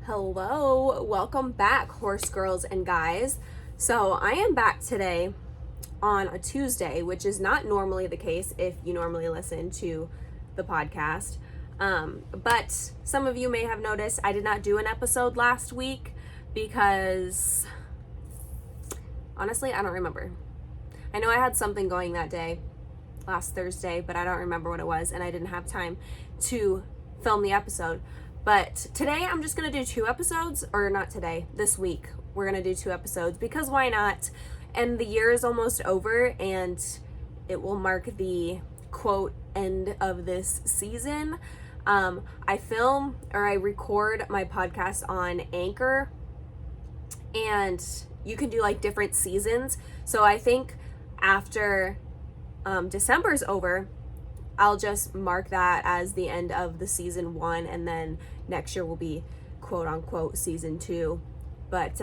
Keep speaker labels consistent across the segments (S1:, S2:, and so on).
S1: Hello, welcome back, horse girls and guys. So I am back today on a Tuesday, which is not normally the case if you normally listen to the podcast. But some of you may have noticed I did not do an episode last week because honestly, I don't remember. I know I had something going that day, last Thursday, but I don't remember what it was, and I didn't have time to film the episode. But today I'm just going to do 2 episodes, or not today, this week. We're going to do 2 episodes because why not? And the year is almost over and it will mark the quote end of this season. I record my podcast on Anchor, and you can do like different seasons. So I think after December's over, I'll just mark that as the end of the season 1, and then next year will be quote unquote season 2. But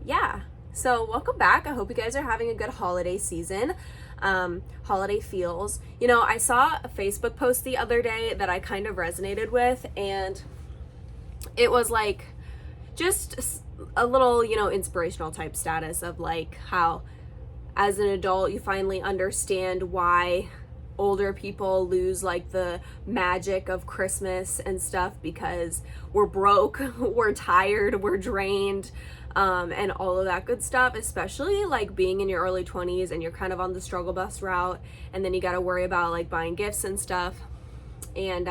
S1: yeah, so welcome back. I hope you guys are having a good holiday season. Holiday feels. You know, I saw a Facebook post the other day that I kind of resonated with, and it was like just a little, inspirational type status of like how as an adult you finally understand why older people lose like the magic of Christmas and stuff because we're broke, we're tired, we're drained, and all of that good stuff, especially like being in your early 20s and you're kind of on the struggle bus route, and then you got to worry about like buying gifts and stuff. And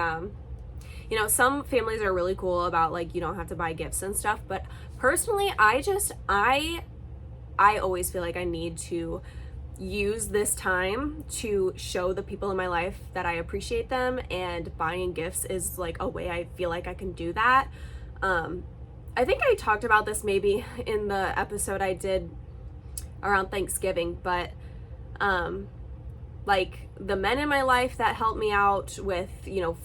S1: some families are really cool about like you don't have to buy gifts and stuff, but personally I always feel like I need to use this time to show the people in my life that I appreciate them, and buying gifts is like a way I feel like I can do that. I think I talked about this maybe in the episode I did around Thanksgiving, but like the men in my life that helped me out with,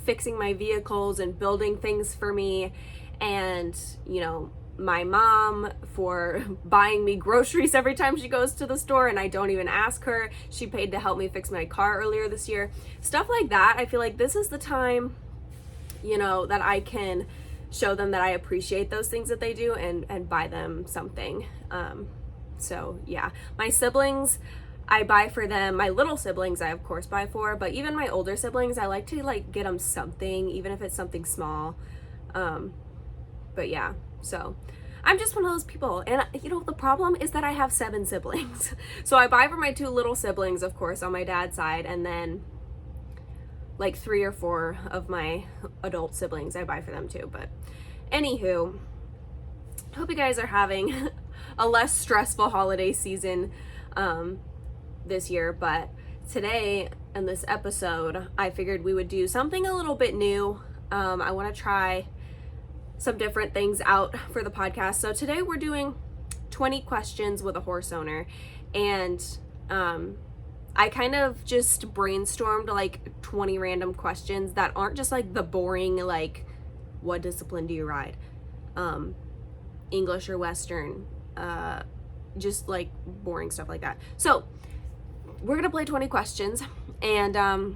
S1: fixing my vehicles and building things for me, and, my mom for buying me groceries every time she goes to the store and I don't even ask her. She paid to help me fix my car earlier this year. Stuff like that. I feel like this is the time, that I can show them that I appreciate those things that they do and buy them something. So yeah, my siblings, I buy for them. My little siblings I of course buy for, but even my older siblings, I like to like get them something, even if it's something small. But yeah, so I'm just one of those people. And the problem is that I have 7 siblings. So I buy for my 2 little siblings, of course, on my dad's side, and then like 3 or 4 of my adult siblings, I buy for them too. But anywho, hope you guys are having a less stressful holiday season this year. But today in this episode, I figured we would do something a little bit new. I want to try some different things out for the podcast. So today we're doing 20 questions with a horse owner, and I kind of just brainstormed like 20 random questions that aren't just like the boring like what discipline do you ride, English or Western, just like boring stuff like that. So we're gonna play 20 questions, and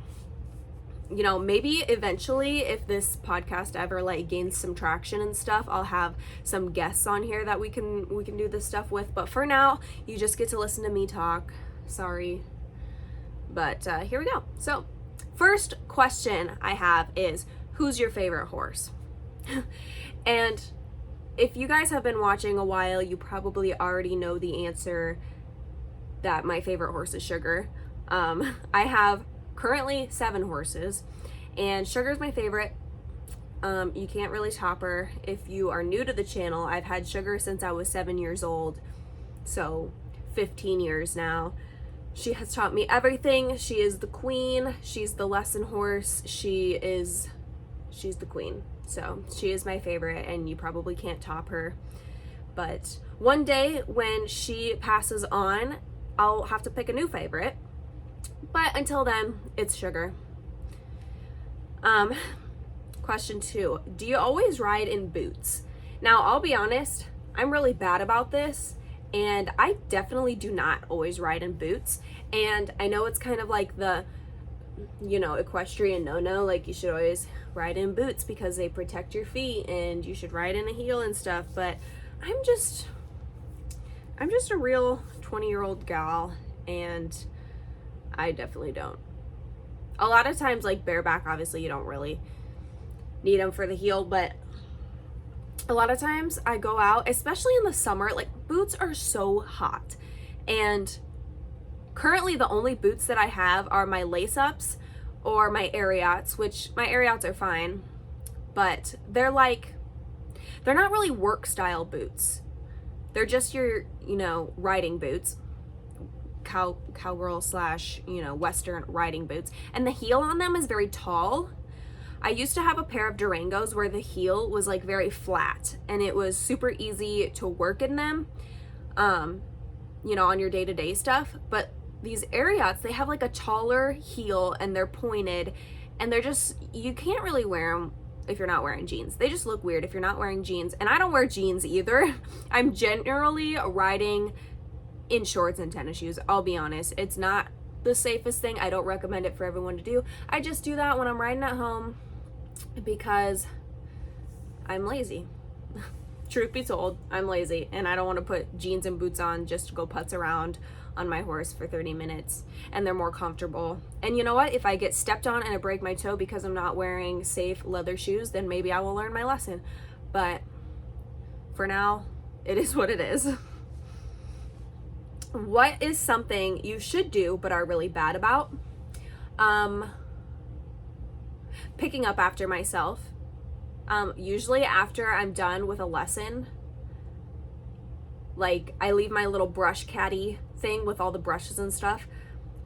S1: maybe eventually if this podcast ever like gains some traction and stuff, I'll have some guests on here that we can do this stuff with. But for now, you just get to listen to me talk. Sorry. But here we go. So first question I have is, who's your favorite horse? And if you guys have been watching a while, you probably already know the answer that my favorite horse is Sugar. I have currently 7 horses, and Sugar's my favorite. You can't really top her. If you are new to the channel, I've had Sugar since I was 7 years old, so 15 years now. She has taught me everything. She is the queen. She's the lesson horse. She's the queen. So she is my favorite, and you probably can't top her. But one day when she passes on, I'll have to pick a new favorite. But until then, it's Sugar. Question 2. Do you always ride in boots? Now, I'll be honest, I'm really bad about this, and I definitely do not always ride in boots. And I know it's kind of like the, equestrian no-no, like you should always ride in boots because they protect your feet and you should ride in a heel and stuff, but I'm just a real 20-year-old gal, and I definitely don't. A lot of times, like bareback, obviously you don't really need them for the heel, but a lot of times I go out, especially in the summer, like boots are so hot, and currently the only boots that I have are my lace-ups or my Ariats, which my Ariats are fine, but they're not really work style boots. They're just your, riding boots, cowgirl / Western riding boots. And the heel on them is very tall. I used to have a pair of Durangos where the heel was like very flat and it was super easy to work in them, on your day-to-day stuff. But these Ariats, they have like a taller heel and they're pointed, and you can't really wear them if you're not wearing jeans. They just look weird if you're not wearing jeans, and I don't wear jeans either. I'm generally riding in shorts and tennis shoes, I'll be honest. It's not the safest thing. I don't recommend it for everyone to do. I just do that when I'm riding at home because I'm lazy. Truth be told, I'm lazy, and I don't want to put jeans and boots on just to go putz around on my horse for 30 minutes, and they're more comfortable. And you know what? If I get stepped on and I break my toe because I'm not wearing safe leather shoes, then maybe I will learn my lesson. But for now, it is what it is. What is something you should do but are really bad about? Picking up after myself. Usually after I'm done with a lesson, like I leave my little brush caddy thing with all the brushes and stuff.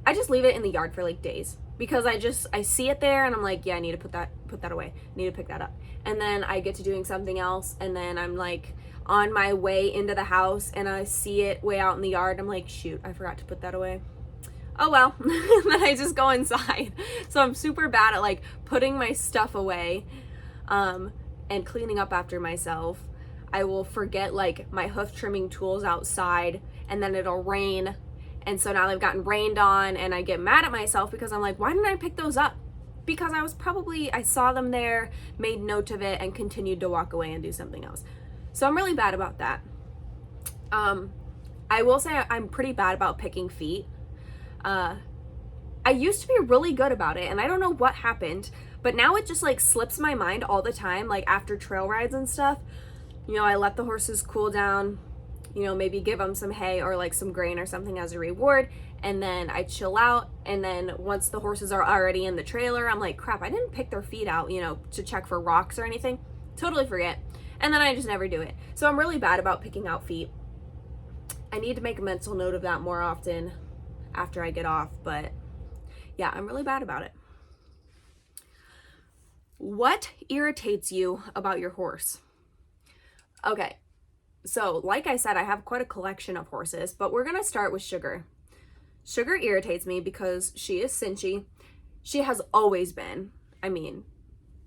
S1: I just leave it in the yard for like days because I see it there and I'm like, yeah, I need to put that away. I need to pick that up. And then I get to doing something else, and then I'm like on my way into the house and I see it way out in the yard. I'm like, shoot, I forgot to put that away. Oh well. And then I just go inside. So I'm super bad at like putting my stuff away and cleaning up after myself. I will forget like my hoof trimming tools outside, and then it'll rain, and so now they've gotten rained on, and I get mad at myself because I'm like, why didn't I pick those up? Because I saw them there, made note of it, and continued to walk away and do something else. So I'm really bad about that. I will say I'm pretty bad about picking feet. I used to be really good about it, and I don't know what happened, but now it just like slips my mind all the time, like after trail rides and stuff. I let the horses cool down, maybe give them some hay or like some grain or something as a reward, and then I chill out. And then once the horses are already in the trailer, I'm like, crap, I didn't pick their feet out, to check for rocks or anything. Totally forget. And then I just never do it. So I'm really bad about picking out feet. I need to make a mental note of that more often after I get off, but yeah, I'm really bad about it. What irritates you about your horse? Okay, so like I said, I have quite a collection of horses, but we're gonna start with Sugar. Sugar irritates me because she is cinchy. She has always been,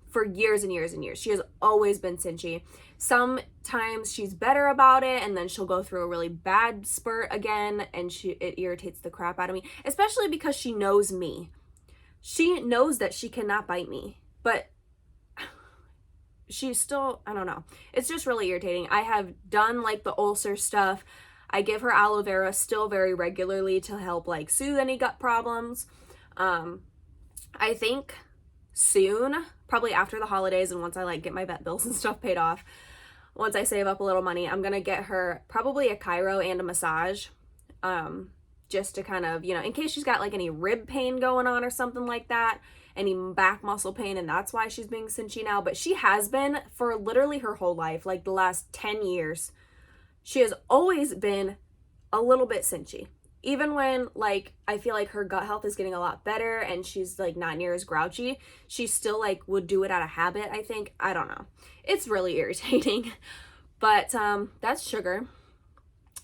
S1: for years and years and years, she has always been cinchy. Sometimes she's better about it, and then she'll go through a really bad spurt again, and it irritates the crap out of me, especially because she knows me. She knows that she cannot bite me, but she's still, I don't know. It's just really irritating. I have done like the ulcer stuff. I give her aloe vera still very regularly to help like soothe any gut problems. I think soon, probably after the holidays and once I like get my vet bills and stuff paid off, once I save up a little money, I'm gonna get her probably a chiro and a massage, just to kind of, in case she's got like any rib pain going on or something like that, any back muscle pain, and that's why she's being cinchy now. But she has been for literally her whole life, like the last 10 years. She has always been a little bit cinchy. Even when like I feel like her gut health is getting a lot better and she's like not near as grouchy, she still like would do it out of habit, I think. I don't know. It's really irritating. But that's Sugar.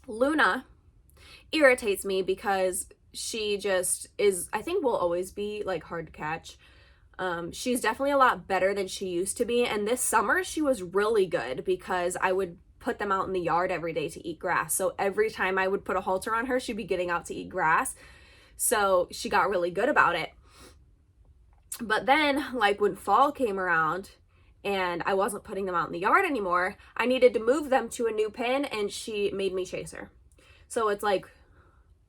S1: Luna irritates me because she just is, I think will always be like hard to catch. She's definitely a lot better than she used to be. And this summer she was really good because I would put them out in the yard every day to eat grass. So every time I would put a halter on her, she'd be getting out to eat grass. So she got really good about it. But then, like, when fall came around and I wasn't putting them out in the yard anymore, I needed to move them to a new pen, and she made me chase her. So it's like,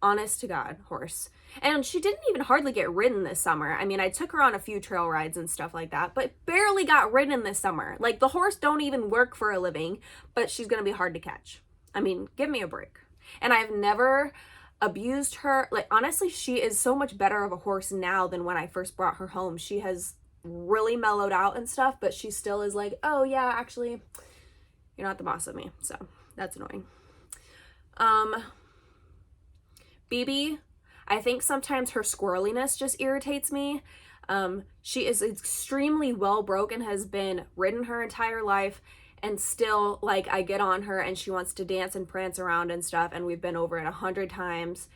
S1: honest to God, horse. And she didn't even hardly get ridden this summer. I mean, I took her on a few trail rides and stuff like that, but barely got ridden this summer. Like, the horse don't even work for a living, but she's gonna be hard to catch. I mean, give me a break. And I've never abused her. Like, honestly, she is so much better of a horse now than when I first brought her home. She has really mellowed out and stuff, but she still is like, oh yeah, actually, you're not the boss of me. So that's annoying. BB, I think sometimes her squirreliness just irritates me. She is extremely well broken, has been ridden her entire life, and still, like, I get on her and she wants to dance and prance around and stuff, and we've been over it 100 times,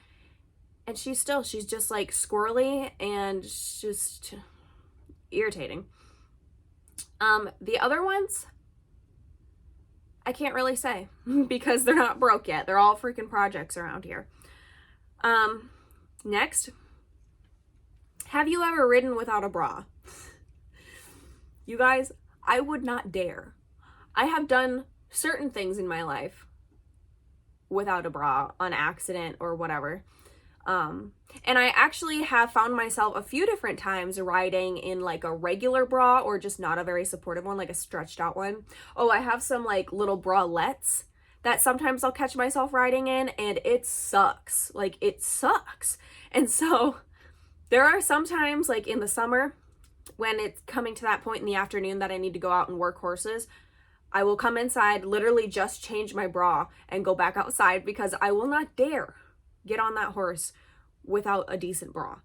S1: and she's just like squirrely and just irritating. The other ones, I can't really say because they're not broke yet. They're all freaking projects around here. Next, have you ever ridden without a bra? You guys, I would not dare. I have done certain things in my life without a bra on accident or whatever. And I actually have found myself a few different times riding in like a regular bra or just not a very supportive one, like a stretched out one. Oh, I have some like little bralettes that sometimes I'll catch myself riding in, and it sucks. Like, it sucks. And so there are some times, like in the summer, when it's coming to that point in the afternoon that I need to go out and work horses, I will come inside, literally just change my bra and go back outside, because I will not dare get on that horse without a decent bra.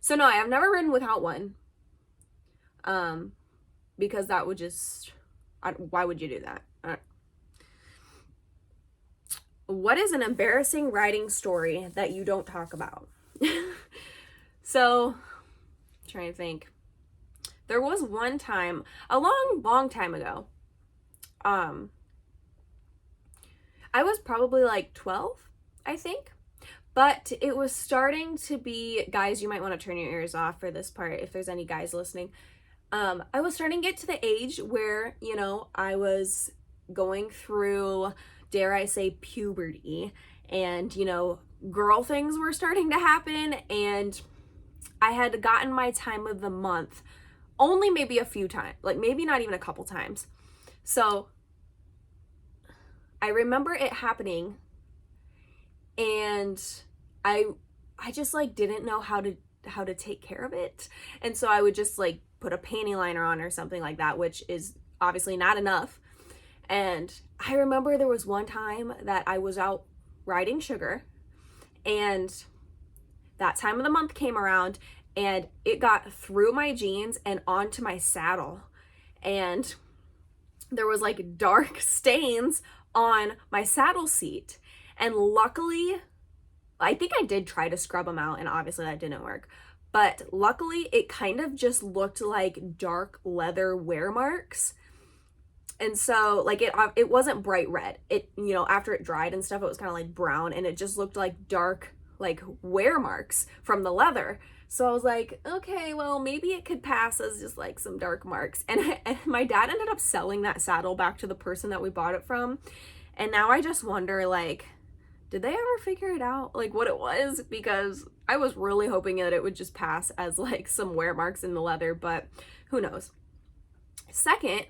S1: So no, I have never ridden without one. Because that would just, why would you do that? What is an embarrassing riding story that you don't talk about? So, I'm trying to think. There was one time, a long time ago, I was probably like 12, I think. But it was starting to be, guys, you might want to turn your ears off for this part if there's any guys listening. I was starting to get to the age where, you know, I was going through, dare I say, puberty, and, you know, girl things were starting to happen, and I had gotten my time of the month only maybe a few times, like maybe not even a couple times. So I remember it happening, and I just like didn't know how to take care of it. And so I would just like put a panty liner on or something like that, which is obviously not enough. And I remember there was one time that I was out riding Sugar, and that time of the month came around, and it got through my jeans and onto my saddle, and there was like dark stains on my saddle seat. And luckily, I think I did try to scrub them out, and obviously that didn't work, but luckily it kind of just looked like dark leather wear marks. And so like it wasn't bright red. It, you know, after it dried and stuff, it was kind of like brown, and it just looked like dark like wear marks from the leather. So I was like, okay, well, maybe it could pass as just like some dark marks. And my dad ended up selling that saddle back to the person that we bought it from. And now I just wonder, like, did they ever figure it out, like what it was? Because I was really hoping that it would just pass as like some wear marks in the leather, but who knows. Second,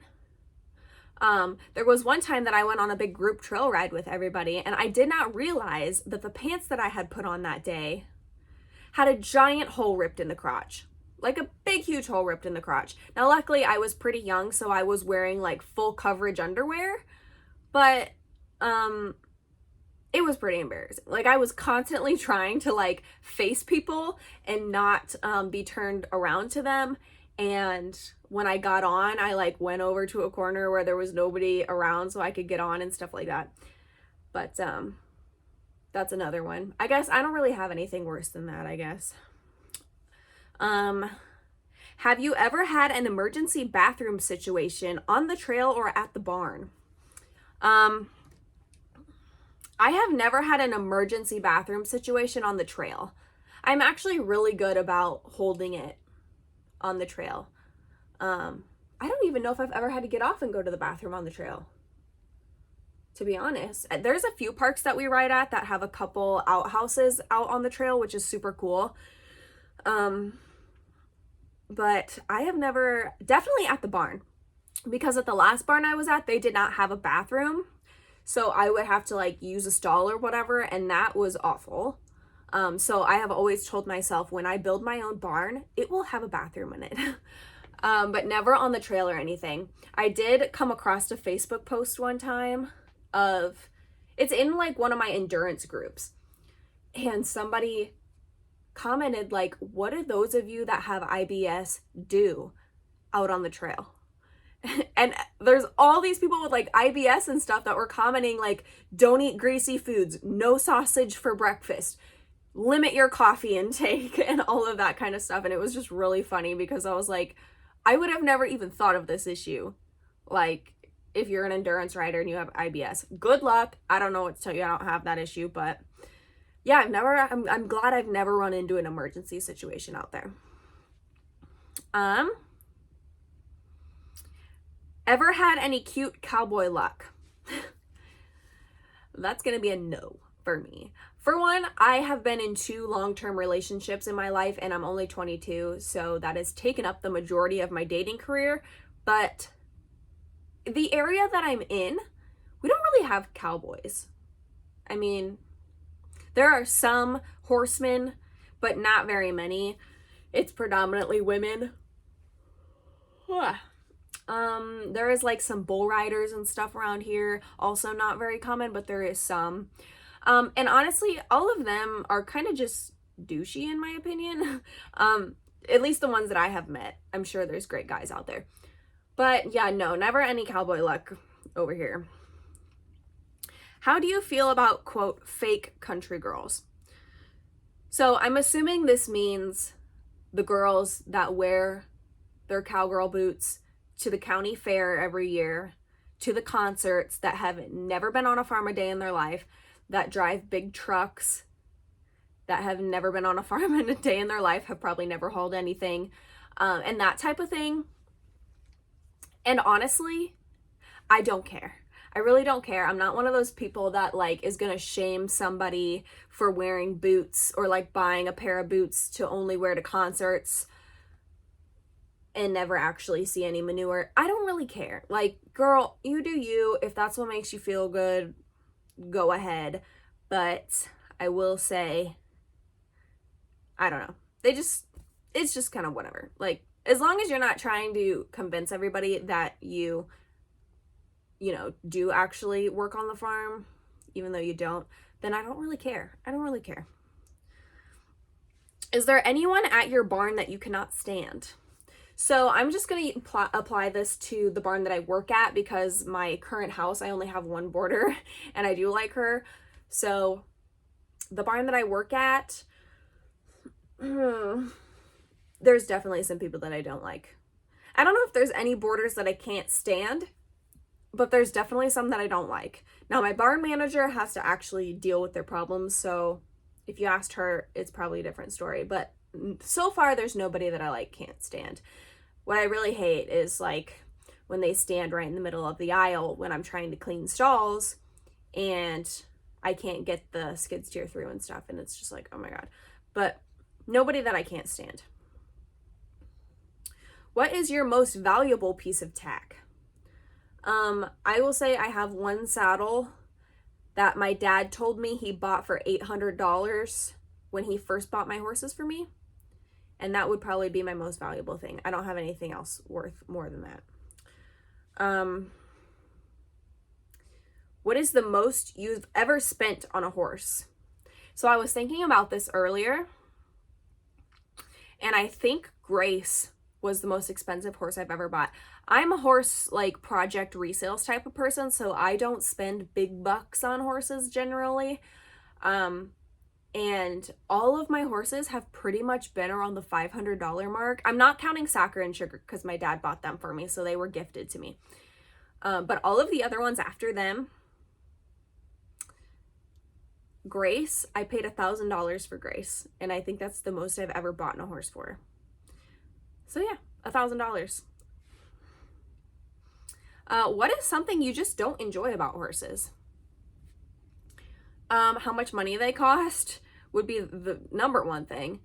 S1: there was one time that I went on a big group trail ride with everybody, and I did not realize that the pants that I had put on that day had a giant hole ripped in the crotch, like a big huge hole ripped in the crotch. Now luckily I was pretty young, so I was wearing like full coverage underwear, but it was pretty embarrassing. Like, I was constantly trying to like face people and not be turned around to them. And when I got on, I like went over to a corner where there was nobody around so I could get on and stuff like that. But that's another one. I guess I don't really have anything worse than that, I guess. Have you ever had an emergency bathroom situation on the trail or at the barn? I have never had an emergency bathroom situation on the trail. I'm actually really good about holding it on the trail. I don't even know if I've ever had to get off and go to the bathroom on the trail, to be honest. There's a few parks that we ride at that have a couple outhouses out on the trail, which is super cool. But I have never, definitely at the barn, because at the last barn I was at, they did not have a bathroom. So I would have to like use a stall or whatever, and that was awful. So I have always told myself, when I build my own barn, it will have a bathroom in it. But never on the trail or anything. I did come across a Facebook post one time of, it's in like one of my endurance groups, and somebody commented like, what do those of you that have IBS do out on the trail? And there's all these people with like IBS and stuff that were commenting like, don't eat greasy foods, no sausage for breakfast, limit your coffee intake, and all of that kind of stuff. And it was just really funny because I was like, I would have never even thought of this issue. Like, if you're an endurance rider and you have IBS, good luck. I don't know what to tell you. I don't have that issue, but yeah, I'm glad I've never run into an emergency situation out there. Ever had any cute cowboy luck? That's gonna be a no for me. For one, I have been in 2 long-term relationships in my life, and I'm only 22, so that has taken up the majority of my dating career. But the area that I'm in, we don't really have cowboys. I mean, there are some horsemen, but not very many. It's predominantly women. There is like some bull riders and stuff around here. Also not very common, but there is some. And honestly, all of them are kind of just douchey in my opinion. At least the ones that I have met. I'm sure there's great guys out there. But yeah, no, never any cowboy luck over here. How do you feel about, quote, fake country girls? So I'm assuming this means the girls that wear their cowgirl boots to the county fair every year, to the concerts, that have never been on a farm a day in their life, that drive big trucks, that have never been on a farm in a day in their life, have probably never hauled anything, and that type of thing. And honestly, I don't care. I really don't care. I'm not one of those people that like is gonna shame somebody for wearing boots or like buying a pair of boots to only wear to concerts and never actually see any manure. I don't really care. Like, girl, you do you. If that's what makes you feel good, go ahead. But I will say, I don't know. It's just kind of whatever. Like, as long as you're not trying to convince everybody that you know, do actually work on the farm, even though you don't, then I don't really care. I don't really care. Is there anyone at your barn that you cannot stand? So I'm just going to apply this to the barn that I work at, because my current house, I only have one boarder and I do like her. So the barn that I work at, there's definitely some people that I don't like. I don't know if there's any boarders that I can't stand, but there's definitely some that I don't like. Now, my barn manager has to actually deal with their problems, so if you asked her, it's probably a different story. But so far, there's nobody that I like can't stand. What I really hate is like when they stand right in the middle of the aisle when I'm trying to clean stalls and I can't get the skid steer through and stuff, and it's just like, oh my God. But nobody that I can't stand. What is your most valuable piece of tack? I will say I have one saddle that my dad told me he bought for $800 when he first bought my horses for me. And that would probably be my most valuable thing. I don't have anything else worth more than that. What is the most you've ever spent on a horse? So I was thinking about this earlier, and I think Grace was the most expensive horse I've ever bought. I'm a horse like project resales type of person, so I don't spend big bucks on horses generally. And all of my horses have pretty much been around the $500 mark. I'm not counting Soccer and Sugar because my dad bought them for me, so they were gifted to me. But all of the other ones after them, Grace, I paid $1,000 for Grace, and I think that's the most I've ever bought a horse for. So yeah, $1,000. What is something you just don't enjoy about horses? How much money they cost would be the number one thing.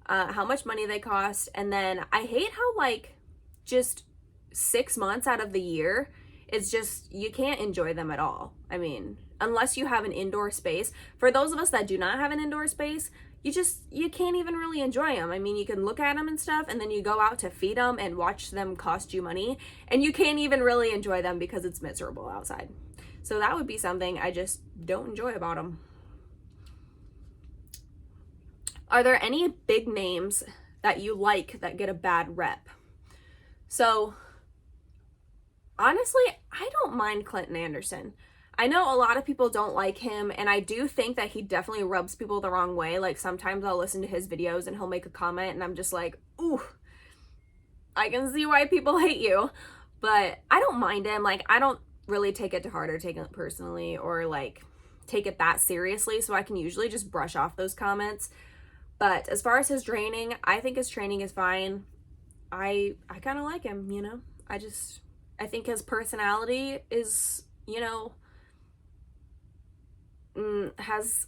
S1: How much money they cost. And then I hate how like just 6 months out of the year, it's just, you can't enjoy them at all. I mean, unless you have an indoor space. For those of us that do not have an indoor space, you can't even really enjoy them. I mean, you can look at them and stuff, and then you go out to feed them and watch them cost you money, and you can't even really enjoy them because it's miserable outside. So that would be something I just don't enjoy about them. Are there any big names that you like that get a bad rep? So honestly, I don't mind Clinton Anderson. I know a lot of people don't like him, and I do think that he definitely rubs people the wrong way. Like, sometimes I'll listen to his videos and he'll make a comment and I'm just like, ooh, I can see why people hate you. But I don't mind him. Like, I don't really take it to heart or take it personally or like take it that seriously, so I can usually just brush off those comments. But as far as his training, I think his training is fine. I kind of like him, you know. I think his personality is, you know, has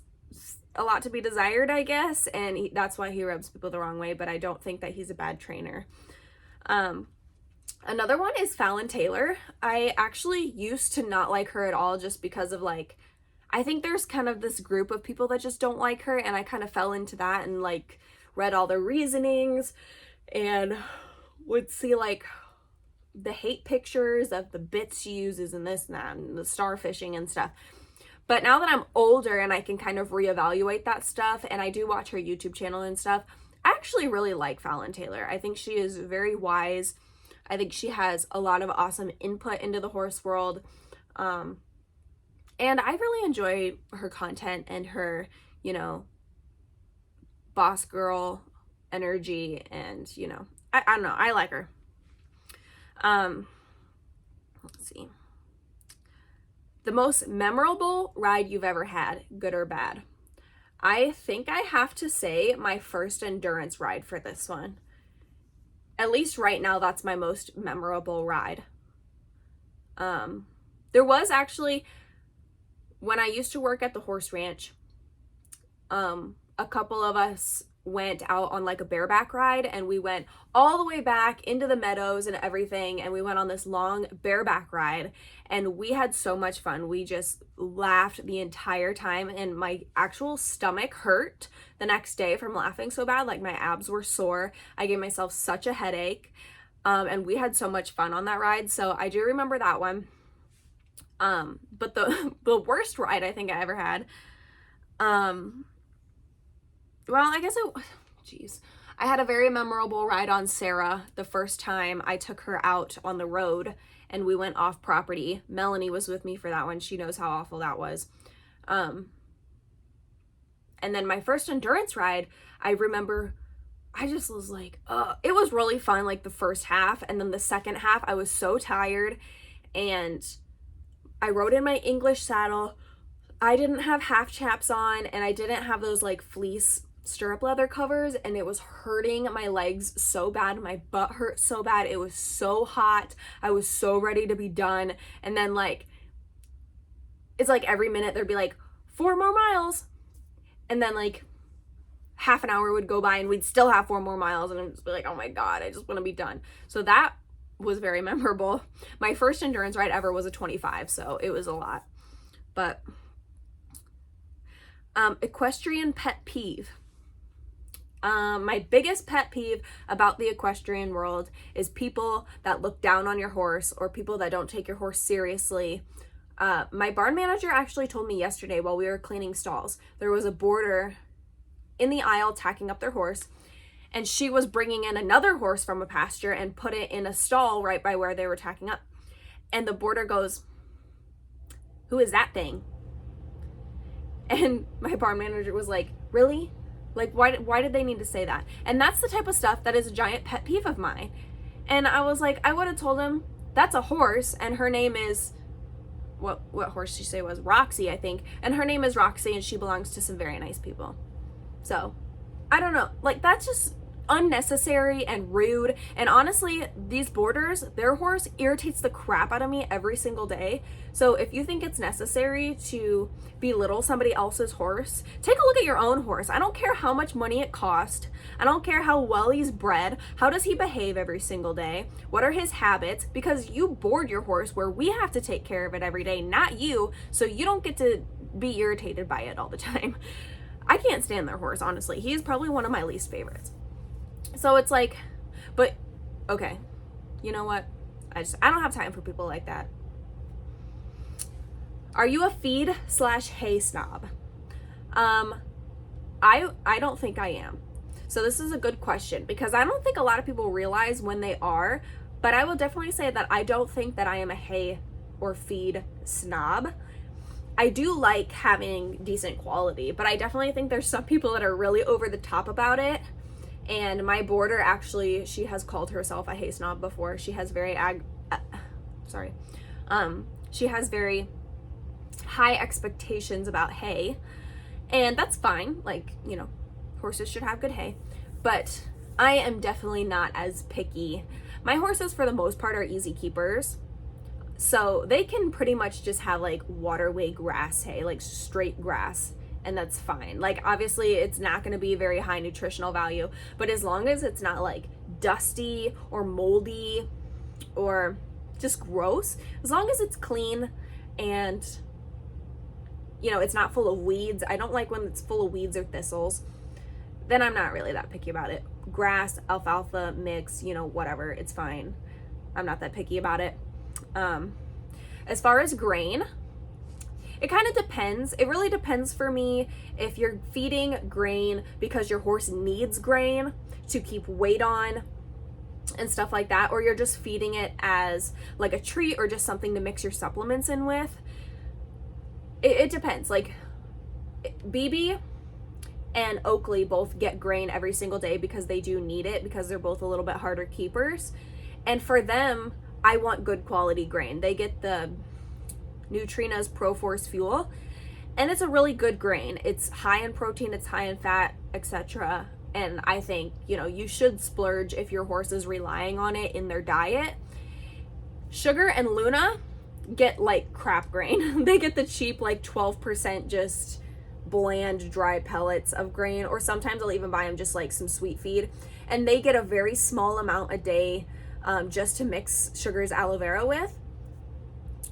S1: a lot to be desired, I guess, and that's why he rubs people the wrong way, but I don't think that he's a bad trainer. Another one is Fallon Taylor. I actually used to not like her at all, just because of like, I think there's kind of this group of people that just don't like her, and I kind of fell into that and like read all their reasonings and would see like the hate pictures of the bits she uses and this and that and the starfishing and stuff. But now that I'm older and I can kind of reevaluate that stuff, and I do watch her YouTube channel and stuff, I actually really like Fallon Taylor. I think she is very wise. I think she has a lot of awesome input into the horse world. And I really enjoy her content and her, you know, boss girl energy, and, you know, I don't know, I like her. Let's see. The most memorable ride you've ever had, good or bad? I think I have to say my first endurance ride for this one. At least right now, that's my most memorable ride. There was actually, when I used to work at the horse ranch, a couple of us went out on like a bareback ride, and we went all the way back into the meadows and everything, and we went on this long bareback ride, and we had so much fun. We just laughed the entire time, and my actual stomach hurt the next day from laughing so bad. Like, my abs were sore. I gave myself such a headache, and we had so much fun on that ride, so I do remember that one. But the worst ride I think I ever had, well, I guess I had a very memorable ride on Sarah the first time I took her out on the road and we went off property. Melanie was with me for that one. She knows how awful that was. And then my first endurance ride, I remember I just was like, it was really fun, like the first half. And then the second half, I was so tired, and I rode in my English saddle. I didn't have half chaps on, and I didn't have those like fleece stirrup leather covers, and it was hurting my legs so bad. My butt hurt so bad. It was so hot. I was so ready to be done. And then like, it's like every minute there'd be like 4 more miles, and then like half an hour would go by and we'd still have 4 more miles, and I'd just be like, oh my god, I just want to be done. So that was very memorable. My first endurance ride ever was a 25, so it was a lot. But equestrian pet peeve. My biggest pet peeve about the equestrian world is people that look down on your horse, or people that don't take your horse seriously. My barn manager actually told me yesterday while we were cleaning stalls, there was a boarder in the aisle tacking up their horse, and she was bringing in another horse from a pasture and put it in a stall right by where they were tacking up. And the boarder goes, "Who is that thing?" And my barn manager was like, "Really? Like, why did they need to say that?" And that's the type of stuff that is a giant pet peeve of mine. And I was like, I would have told him, that's a horse, and her name is, what horse did she say was? Roxy, I think. And her name is Roxy, and she belongs to some very nice people. So, I don't know. Like, that's just, unnecessary and rude. And honestly, these boarders, their horse irritates the crap out of me every single day. So if you think it's necessary to belittle somebody else's horse, take a look at your own horse. I don't care how much money it cost. I don't care how well he's bred. How does he behave every single day? What are his habits? Because you board your horse where we have to take care of it every day, not you. So you don't get to be irritated by it all the time. I can't stand their horse, honestly. He is probably one of my least favorites. So it's like, but okay, you know what? I don't have time for people like that. Are you a feed/hay snob? I don't think I am. So this is a good question because I don't think a lot of people realize when they are, but I will definitely say that I don't think that I am a hay or feed snob. I do like having decent quality, but I definitely think there's some people that are really over the top about it. And my boarder, actually, she has called herself a hay snob before. She has very she has very high expectations about hay, and that's fine. Like, you know, horses should have good hay, but I am definitely not as picky. My horses, for the most part, are easy keepers, so they can pretty much just have like waterway grass hay, like straight grass, and that's fine. Like, obviously it's not going to be very high nutritional value, but as long as it's not like dusty or moldy or just gross, as long as it's clean and, you know, it's not full of weeds. I don't like when it's full of weeds or thistles. Then I'm not really that picky about it. Grass, alfalfa mix, you know, whatever, it's fine. I'm not that picky about it. As far as grain, it kind of depends. It really depends for me if you're feeding grain because your horse needs grain to keep weight on and stuff like that, or you're just feeding it as like a treat or just something to mix your supplements in with. It depends. Like, BB and Oakley both get grain every single day because they do need it, because they're both a little bit harder keepers. And for them, I want good quality grain. They get the Nutrina's Pro Force Fuel, and it's a really good grain. It's high in protein, it's high in fat, etc. And I think, you know, you should splurge if your horse is relying on it in their diet. Sugar and Luna get like crap grain. They get the cheap like 12% just bland dry pellets of grain, or sometimes I'll even buy them just like some sweet feed, and they get a very small amount a day just to mix Sugar's aloe vera with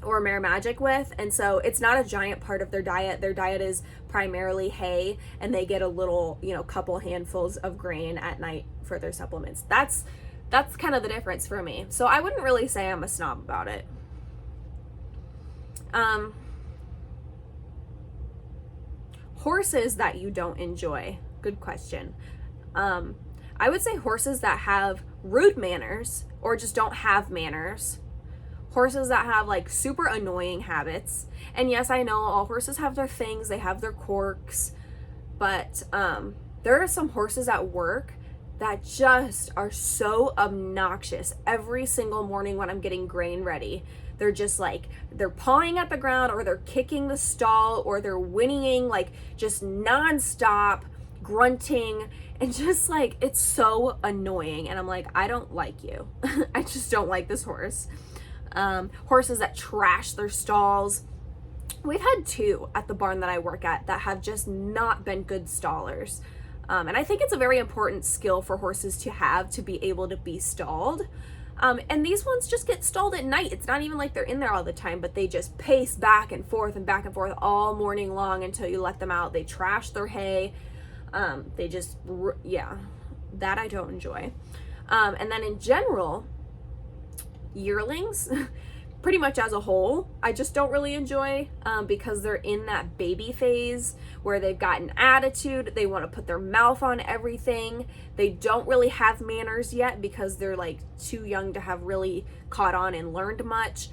S1: or Mare Magic with, and so it's not a giant part of their diet. Their diet is primarily hay, and they get a little, you know, couple handfuls of grain at night for their supplements. That's kind of the difference for me. So I wouldn't really say I'm a snob about it. Horses that you don't enjoy. Good question. I would say horses that have rude manners or just don't have manners. Horses that have like super annoying habits. And yes, I know all horses have their things, they have their quirks, but there are some horses at work that just are so obnoxious. Every single morning when I'm getting grain ready, they're just like, they're pawing at the ground, or they're kicking the stall, or they're whinnying, like just nonstop grunting, and just like, it's so annoying. And I'm like, I don't like you. I just don't like this horse. Horses that trash their stalls. We've had 2 at the barn that I work at that have just not been good stallers. And I think it's a very important skill for horses to have, to be able to be stalled. And these ones just get stalled at night. It's not even like they're in there all the time, but they just pace back and forth all morning long until you let them out. They trash their hay. They just, yeah, that I don't enjoy. And then in general, yearlings, pretty much as a whole, I just don't really enjoy, because they're in that baby phase where they've got an attitude. They want to put their mouth on everything. They don't really have manners yet because they're like too young to have really caught on and learned much.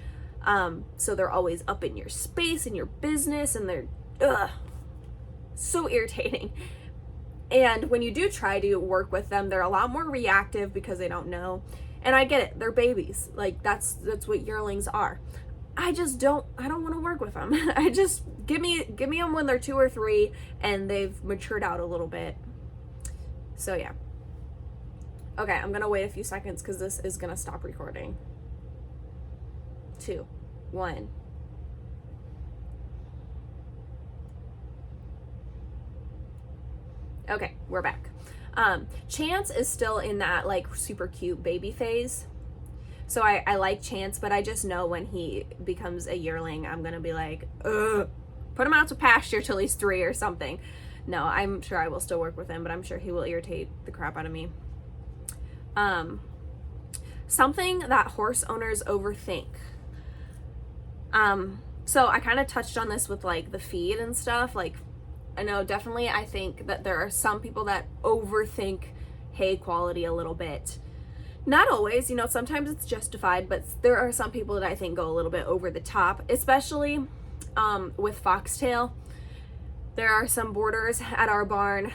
S1: So they're always up in your space, in your business, and they're so irritating. And when you do try to work with them, they're a lot more reactive because they don't know. And I get it, they're babies. Like, that's what yearlings are. I don't want to work with them. I just, give me them when they're 2 or 3 and they've matured out a little bit. So yeah. Okay, I'm gonna wait a few seconds because this is gonna stop recording. 2, 1. Okay, we're back. Chance is still in that like super cute baby phase. So I like Chance, but I just know when he becomes a yearling, I'm gonna be like, ugh, put him out to pasture till he's 3 or something. No, I'm sure I will still work with him, but I'm sure he will irritate the crap out of me. Something that horse owners overthink. So I kind of touched on this with like the feed and stuff. Like, I know definitely I think that there are some people that overthink hay quality a little bit. Not always, sometimes it's justified, but there are some people that I think go a little bit over the top, especially with foxtail. There are some boarders at our barn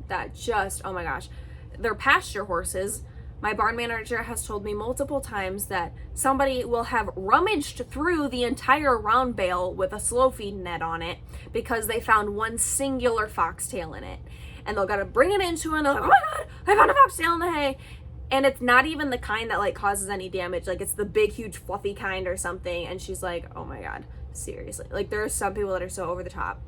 S1: that just, oh my gosh, they're pasture horses. My barn manager has told me multiple times that somebody will have rummaged through the entire round bale with a slow feed net on it because they found one singular foxtail in it. And they'll gotta bring it into it and they're like, oh my God, I found a foxtail in the hay. And it's not even the kind that like causes any damage. Like it's the big, huge, fluffy kind or something. And she's like, oh my God, seriously. Like there are some people that are so over the top.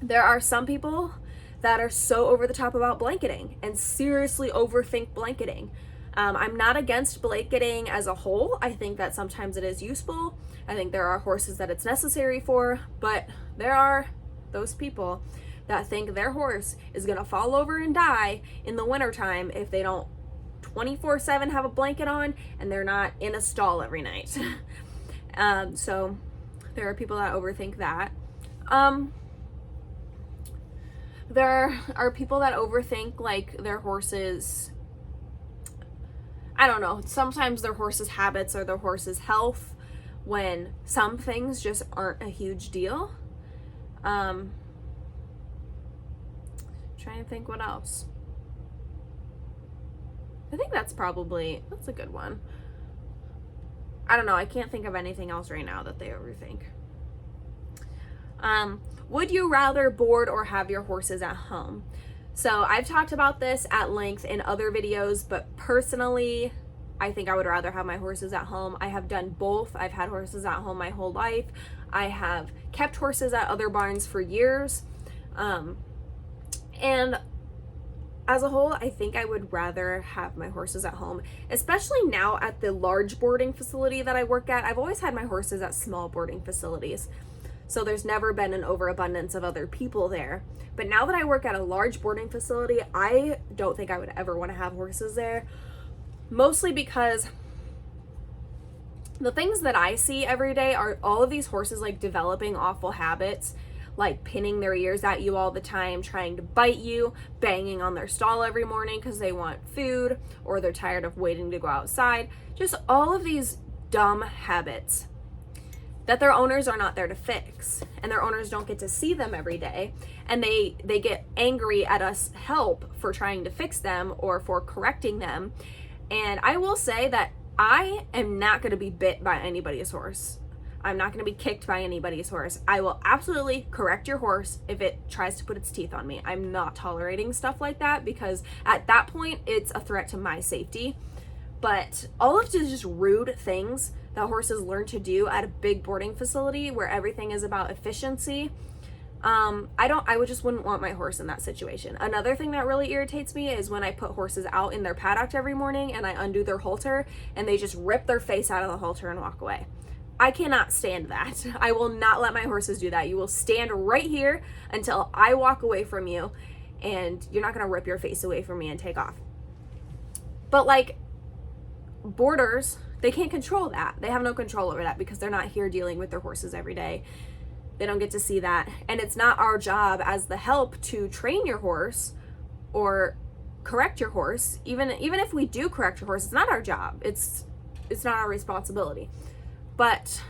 S1: There are some people that are so over the top about blanketing and seriously overthink blanketing. I'm not against blanketing as a whole. I think that sometimes it is useful. I think there are horses that it's necessary for, but there are those people that think their horse is gonna fall over and die in the wintertime if they don't 24/7 have a blanket on and they're not in a stall every night. So there are people that overthink that. There are people that overthink like their horses, I don't know, sometimes their horse's habits or their horse's health when some things just aren't a huge deal. Trying to think what else. I think that's a good one. I don't know, I can't think of anything else right now that they overthink. Would you rather board or have your horses at home? So I've talked about this at length in other videos, but personally, I think I would rather have my horses at home. I have done both. I've had horses at home my whole life. I have kept horses at other barns for years. And as a whole, I think I would rather have my horses at home, especially now at the large boarding facility that I work at. I've always had my horses at small boarding facilities. So there's never been an overabundance of other people there. But now that I work at a large boarding facility, I don't think I would ever want to have horses there. Mostly because the things that I see every day are all of these horses like developing awful habits, like pinning their ears at you all the time, trying to bite you, banging on their stall every morning because they want food or they're tired of waiting to go outside. Just all of these dumb habits that their owners are not there to fix, and their owners don't get to see them every day, and they get angry at us help for trying to fix them or for correcting them. And I will say that I am not going to be bit by anybody's horse. I'm not going to be kicked by anybody's horse. I will absolutely correct your horse if it tries to put its teeth on me. I'm not tolerating stuff like that because at that point it's a threat to my safety. But all of these just rude things that horses learn to do at a big boarding facility where everything is about efficiency, I wouldn't want my horse in that situation. Another thing that really irritates me is when I put horses out in their paddock every morning and I undo their halter and they just rip their face out of the halter and walk away. I cannot stand that. I will not let my horses do that. You will stand right here until I walk away from you, and you're not gonna rip your face away from me and take off. But like boarders, they can't control that. They have no control over that because they're not here dealing with their horses every day. They don't get to see that. And it's not our job as the help to train your horse or correct your horse. Even if we do correct your horse, it's not our job. It's not our responsibility. But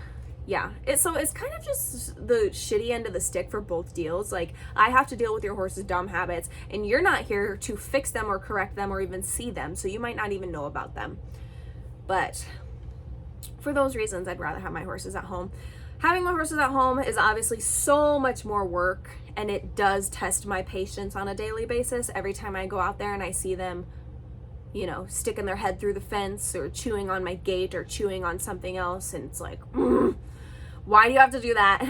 S1: yeah, it's kind of just the shitty end of the stick for both deals. Like, I have to deal with your horse's dumb habits, and you're not here to fix them or correct them or even see them, so you might not even know about them. But for those reasons, I'd rather have my horses at home. Having my horses at home is obviously so much more work, and it does test my patience on a daily basis. Every time I go out there and I see them you know, sticking their head through the fence or chewing on my gate or chewing on something else. And it's like, why do you have to do that?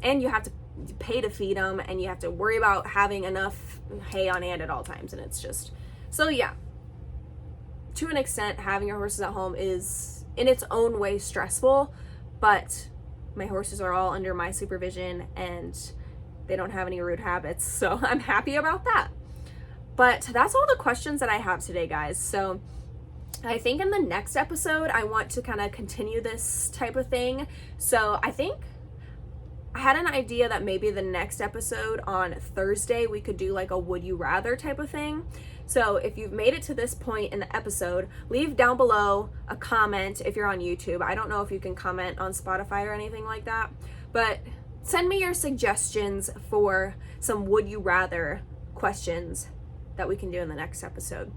S1: And you have to pay to feed them, and you have to worry about having enough hay on hand at all times. And it's just, so yeah, to an extent, having your horses at home is in its own way stressful, but my horses are all under my supervision and they don't have any rude habits. So I'm happy about that. But that's all the questions that I have today, guys. So I think in the next episode, I want to kind of continue this type of thing. So I think I had an idea that maybe the next episode on Thursday, we could do like a would you rather type of thing. So if you've made it to this point in the episode, leave down below a comment if you're on YouTube. I don't know if you can comment on Spotify or anything like that, but send me your suggestions for some would you rather questions that we can do in the next episode.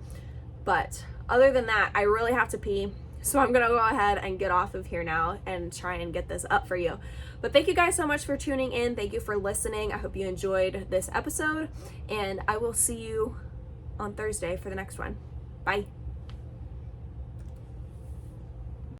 S1: But other than that, I really have to pee. So I'm going to go ahead and get off of here now and try and get this up for you. But thank you guys so much for tuning in. Thank you for listening. I hope you enjoyed this episode, and I will see you on Thursday for the next one. Bye.